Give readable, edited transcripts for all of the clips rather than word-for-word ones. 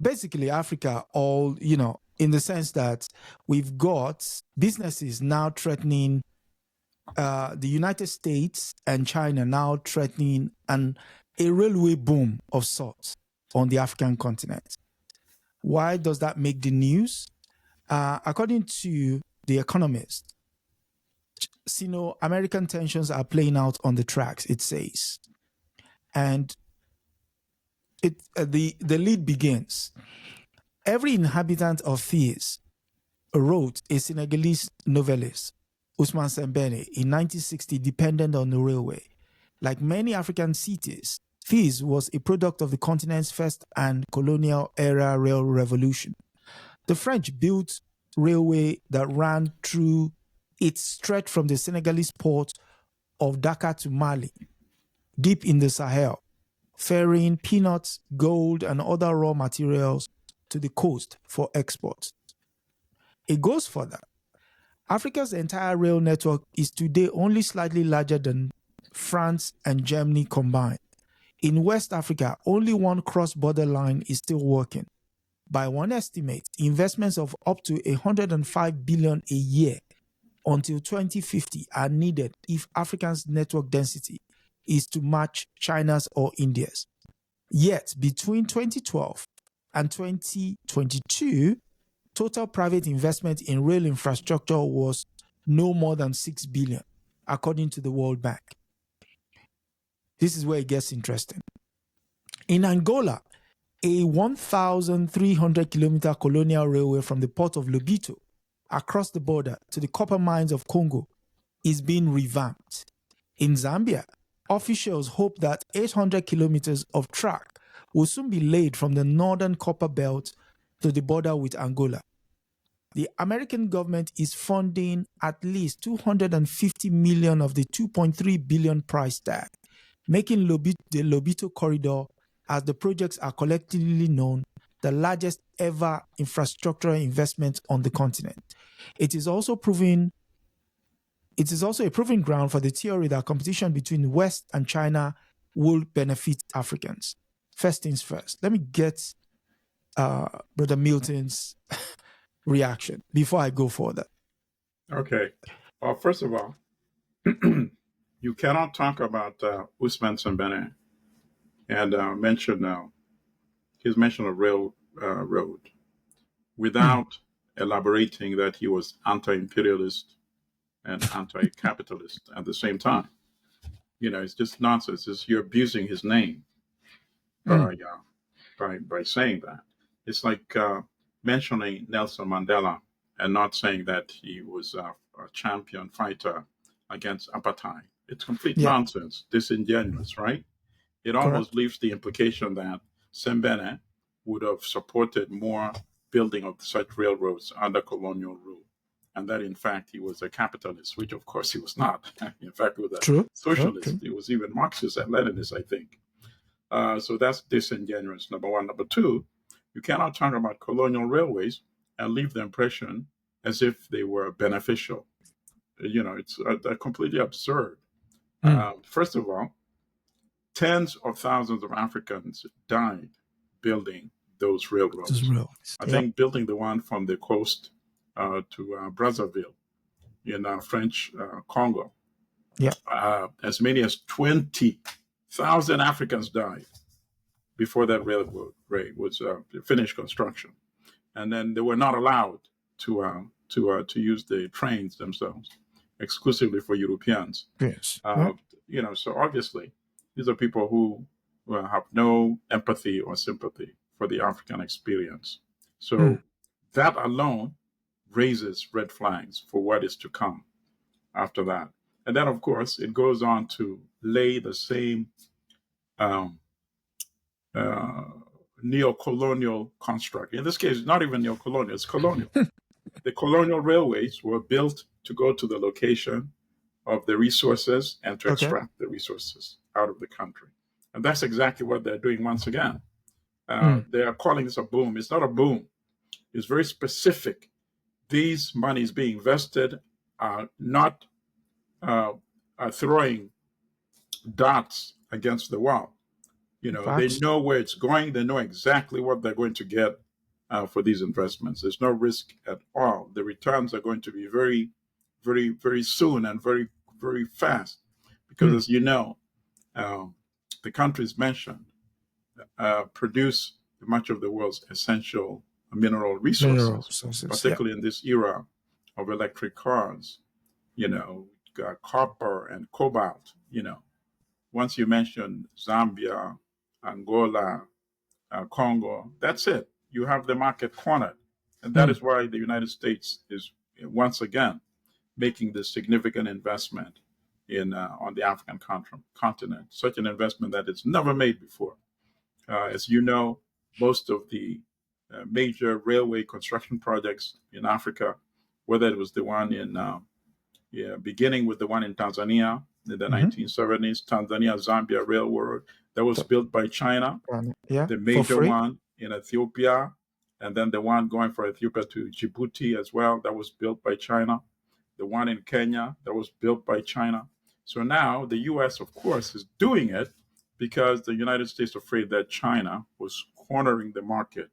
basically Africa, all, you know, in the sense that we've got businesses now threatening the United States and China now threatening a railway boom of sorts on the African continent. Why does that make the news? According to The Economist, Sino-American tensions are playing out on the tracks, it says. And the lead begins. Every inhabitant of Thies, wrote a Senegalese novelist, Ousmane Sembene, in 1960, dependent on the railway. Like many African cities, Thies was a product of the continent's first and colonial era rail revolution. The French built railway that ran through its stretch from the Senegalese port of Dakar to Mali, deep in the Sahel, ferrying peanuts, gold, and other raw materials to the coast for export. It goes further. Africa's entire rail network is today only slightly larger than France and Germany combined. In West Africa, only one cross-border line is still working. By one estimate, investments of up to 105 billion a year until 2050 are needed if Africa's network density is to match China's or India's. Yet, between 2012 and 2022, total private investment in rail infrastructure was no more than 6 billion, according to the World Bank. This is where it gets interesting. In Angola, a 1,300-kilometer colonial railway from the port of Lobito across the border to the copper mines of Congo is being revamped. In Zambia, officials hope that 800 kilometers of track will soon be laid from the northern copper belt to the border with Angola. The American government is funding at least 250 million of the 2.3 billion price tag, making the Lobito Corridor, as the projects are collectively known, the largest ever infrastructural investment on the continent. It is also a proving ground for the theory that competition between the West and China will benefit Africans. First things first, let me get Brother Milton's reaction before I go further. Okay. Well, first of all, you cannot talk about Ousmane Sembene and mention his mention of railroad without elaborating that he was anti-imperialist and anti-capitalist at the same time. You know, it's just nonsense. You're abusing his name by saying that. It's like mentioning Nelson Mandela and not saying that he was a champion fighter against apartheid. It's complete nonsense, disingenuous, right? It almost leaves the implication that Sembene would have supported more building of such railroads under colonial rule, and that in fact he was a capitalist, which of course he was not. In fact, he was a socialist. He was even Marxist and Leninist, I think. So that's disingenuous, number one. Number two, you cannot talk about colonial railways and leave the impression as if they were beneficial. You know, it's completely absurd. First of all, tens of thousands of Africans died building those railroads. I think building the one from the coast to Brazzaville in French Congo. As many as 20,000 Africans died before that railroad was finished construction, and then they were not allowed to use the trains themselves exclusively for Europeans. You know, so obviously these are people who have no empathy or sympathy for the African experience. So that alone raises red flags for what is to come after that. And then, of course, it goes on to lay the same neocolonial construct. In this case, not even neocolonial, it's colonial. The colonial railways were built to go to the location of the resources and to extract the resources out of the country. And that's exactly what they're doing once again. They are calling this a boom. It's not a boom. It's very specific. These monies being invested are not throwing darts against the wall. You know, they Facts. know where it's going. They know exactly what they're going to get for these investments. There's no risk at all. The returns are going to be very, very, very soon and very, very fast. Because as you know, the countries mentioned produce much of the world's essential mineral resources, particularly in this era of electric cars, you know, copper and cobalt, you know. Once you mention Zambia, Angola, Congo, that's it. You have the market cornered. And that is why the United States is once again making this significant investment in on the African continent, such an investment that it's never made before. As you know, most of the major railway construction projects in Africa, whether it was the one in beginning with the one in Tanzania in the 1970s, Tanzania-Zambia Railroad, that was built by China. The major one in Ethiopia, and then the one going from Ethiopia to Djibouti as well, that was built by China. The one in Kenya, that was built by China. So now the U.S., of course, is doing it because the United States is afraid that China was cornering the market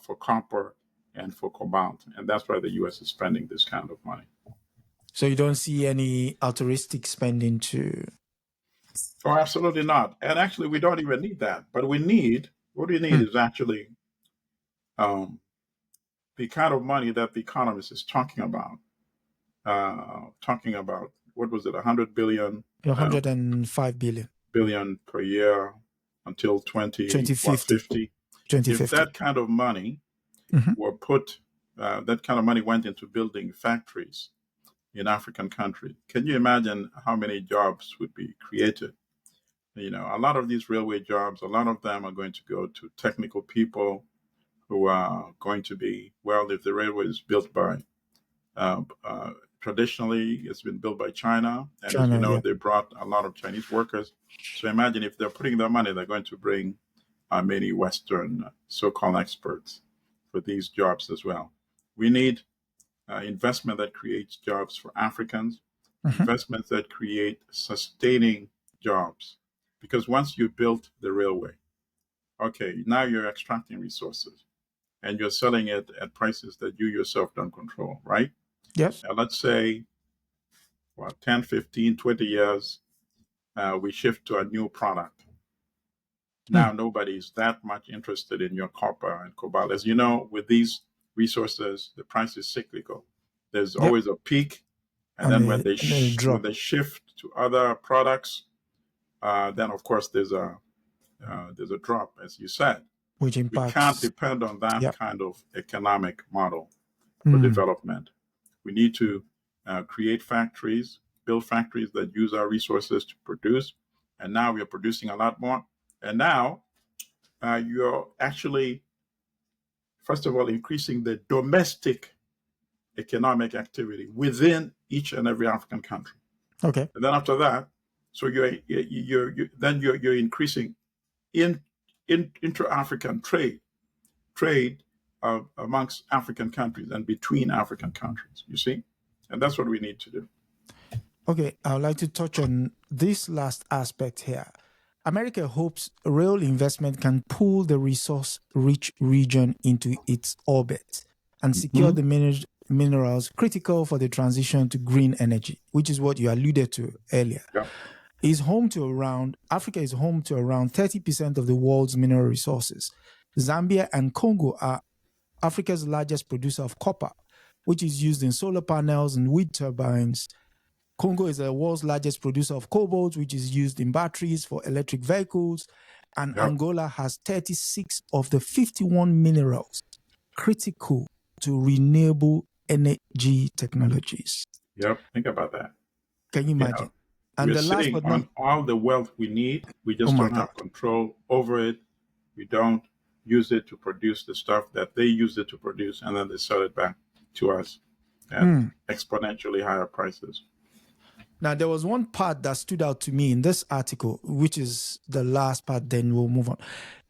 for copper and for cobalt. And that's why the U.S. is spending this kind of money. So you don't see any altruistic spending to... Oh, absolutely not. And actually, we don't even need that. But what we need is actually the kind of money that the economist is talking about. What was it, 100 billion? 105 billion per year until 2050. If that kind of money were put, that kind of money went into building factories in African countries, can you imagine how many jobs would be created? You know, a lot of these railway jobs, a lot of them are going to go to technical people who are going to be, well, if the railway is built by, traditionally it's been built by China, and as you know, they brought a lot of Chinese workers. So imagine if they're putting their money, they're going to bring many Western so-called experts for these jobs as well. We need investment that creates jobs for Africans, investments that create sustaining jobs. Because once you built the railway, okay, now you're extracting resources and you're selling it at prices that you yourself don't control, right? Yes. Now, let's say, 10, 15, 20 years, we shift to a new product. Now, nobody's that much interested in your copper and cobalt. As you know, with these resources, the price is cyclical. There's always a peak, and then when they shift to other products, then of course there's a drop, as you said. Which impacts. We can't depend on that kind of economic model for development. We need to create factories, build factories that use our resources to produce. And now we are producing a lot more. And now you're actually, first of all, increasing the domestic economic activity within each and every African country. Okay. And then after that, so you're increasing intra-African trade amongst African countries and between African countries, you see? And that's what we need to do. Okay, I would like to touch on this last aspect here. America hopes rail investment can pull the resource-rich region into its orbit and secure the minerals critical for the transition to green energy, which is what you alluded to earlier. Yeah. Africa is home to around 30% of the world's mineral resources. Zambia and Congo are Africa's largest producer of copper, which is used in solar panels and wind turbines. Congo is the world's largest producer of cobalt, which is used in batteries for electric vehicles. And Angola has 36 of the 51 minerals critical to renewable energy technologies. Yep, think about that. Can you imagine? And we're sitting on all the wealth we need. We just don't have control over it. We don't use it to produce the stuff that they use it to produce, and then they sell it back to us at exponentially higher prices. Now, there was one part that stood out to me in this article, which is the last part, then we'll move on.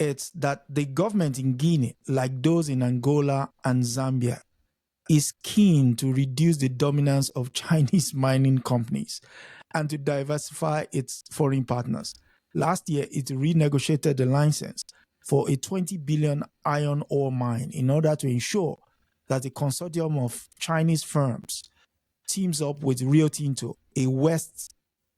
It's that the government in Guinea, like those in Angola and Zambia, is keen to reduce the dominance of Chinese mining companies and to diversify its foreign partners. Last year, it renegotiated the license for a 20 billion iron ore mine in order to ensure that a consortium of Chinese firms teams up with Rio Tinto, a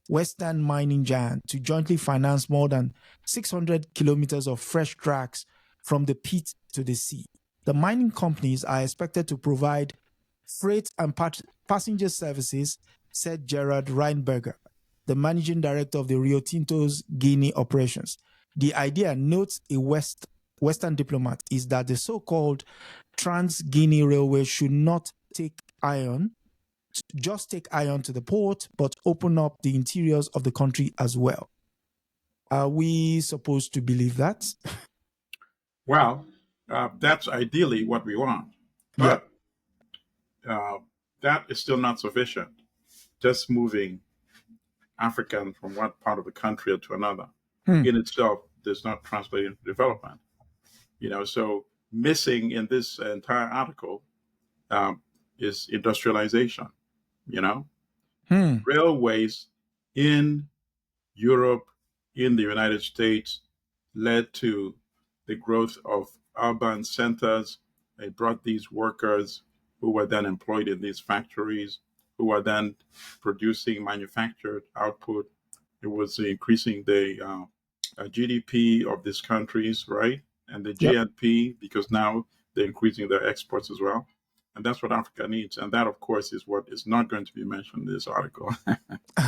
Western mining giant, to jointly finance more than 600 kilometers of fresh tracks from the pit to the sea. The mining companies are expected to provide freight and passenger services, said Gerard Reinberger, the managing director of the Rio Tinto's Guinea operations. The idea, notes a Western diplomat, is that the so-called Trans-Guinea Railway should not just take iron to the port, but open up the interiors of the country as well. Are we supposed to believe that? Well, that's ideally what we want. But that is still not sufficient. Just moving Africans from one part of the country to another in itself does not translate into development. So missing in this entire article is industrialization. Railways in Europe, in the United States, led to the growth of urban centers. It brought these workers who were then employed in these factories, who were then producing manufactured output. It was increasing the GDP of these countries, right? And the GNP, because now they're increasing their exports as well. And that's what Africa needs. And that, of course, is what is not going to be mentioned in this article.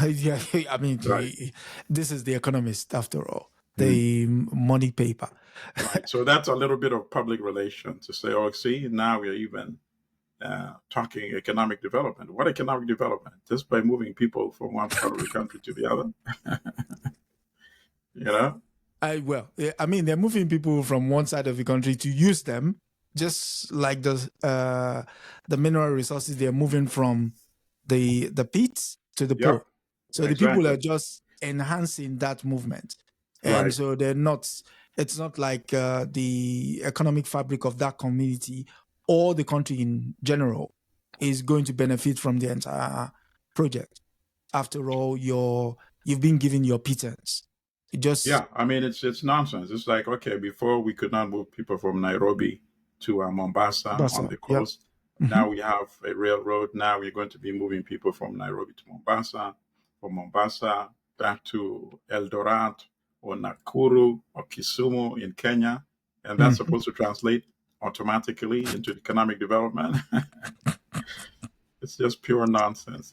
Yeah, I mean, right. This is The Economist, after all, the money paper. Right. So that's a little bit of public relations to say, oh, see, now we're even talking economic development. What economic development? Just by moving people from one part of the country to the other? I mean, they're moving people from one side of the country to use them, just like the mineral resources. They're moving from the pits to the port. So the people are just enhancing that movement, and so they're not. It's not like the economic fabric of that community or the country in general is going to benefit from the entire project. After all, you've been given your pittance. I mean, it's nonsense. It's like, okay, before we could not move people from Nairobi to Mombasa on the coast. Now we have a railroad. Now we're going to be moving people from Nairobi to Mombasa, from Mombasa back to Eldoret or Nakuru or Kisumu in Kenya. And that's supposed to translate automatically into economic development. It's just pure nonsense,